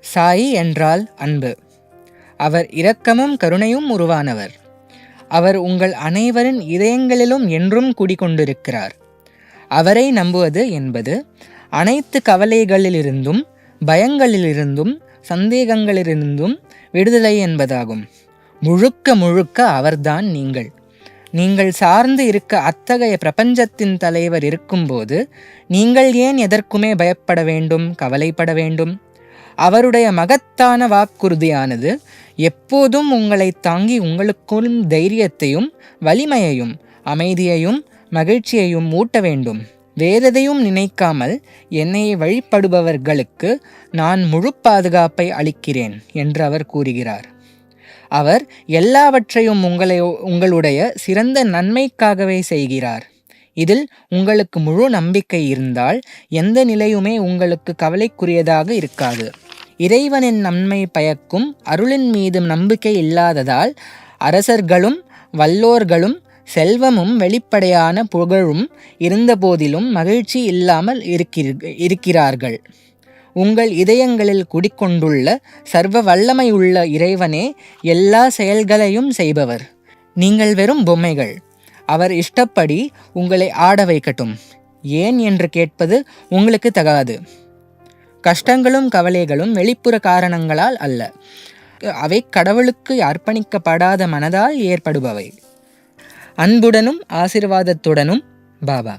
சாயி என்றால் அன்பு. அவர் இரக்கமும் கருணையும் உருவானவர். அவர் உங்கள் அனைவரின் இதயங்களிலும் என்றும் குடிகொண்டிருக்கிறார். அவரை நம்புவது என்பது அனைத்து கவலைகளிலிருந்தும், பயங்களிலிருந்தும், சந்தேகங்களிலிருந்தும் விடுதலை என்பதாகும். முழுக்க முழுக்க அவர்தான் நீங்கள். நீங்கள் சார்ந்து இருக்க அத்தகைய பிரபஞ்சத்தின் தலைவர் இருக்கும்போது நீங்கள் ஏன் எதற்குமே பயப்பட வேண்டும், கவலைப்பட வேண்டும்? அவருடைய மகத்தான வாக்குறுதியானது எப்போதும் உங்களை தாங்கி உங்களுக்குள் தைரியத்தையும் வலிமையையும் அமைதியையும் மகிழ்ச்சியையும் ஊட்ட வேண்டும். வேறெதையும் நினைக்காமல் என்னை வழிபடுபவர்களுக்கு நான் முழு பாதுகாப்பை அளிக்கிறேன் என்று அவர் கூறுகிறார். அவர் எல்லாவற்றையும் உங்களுடைய சிறந்த நன்மைக்காகவே செய்கிறார். இதில் உங்களுக்கு முழு நம்பிக்கை இருந்தால் எந்த நிலையுமே உங்களுக்கு கவலைக்குரியதாக இருக்காது. இறைவனின் நன்மை பயக்கும் அருளின் மீது நம்பிக்கை இல்லாததால் அரசர்களும் வல்லோர்களும் செல்வமும் வெளிப்படையான புகழும் இருந்தபோதிலும் மகிழ்ச்சி இல்லாமல் இருக்கிறார்கள். உங்கள் இதயங்களில் குடிக்கொண்டுள்ள சர்வ வல்லமையுள்ள இறைவனே எல்லா செயல்களையும் செய்பவர். நீங்கள் வெறும் பொம்மைகள். அவர் இஷ்டப்படி உங்களை ஆட வைக்கட்டும். ஏன் என்று கேட்பது உங்களுக்கு தகாது. கஷ்டங்களும் கவலைகளும் வெளிப்புற காரணங்களால் அல்ல. அவை கடவுளுக்கு அர்ப்பணிக்கப்படாத மனதால் ஏற்படுபவை. அன்புடனும் ஆசீர்வாதத்துடனும் பாபா.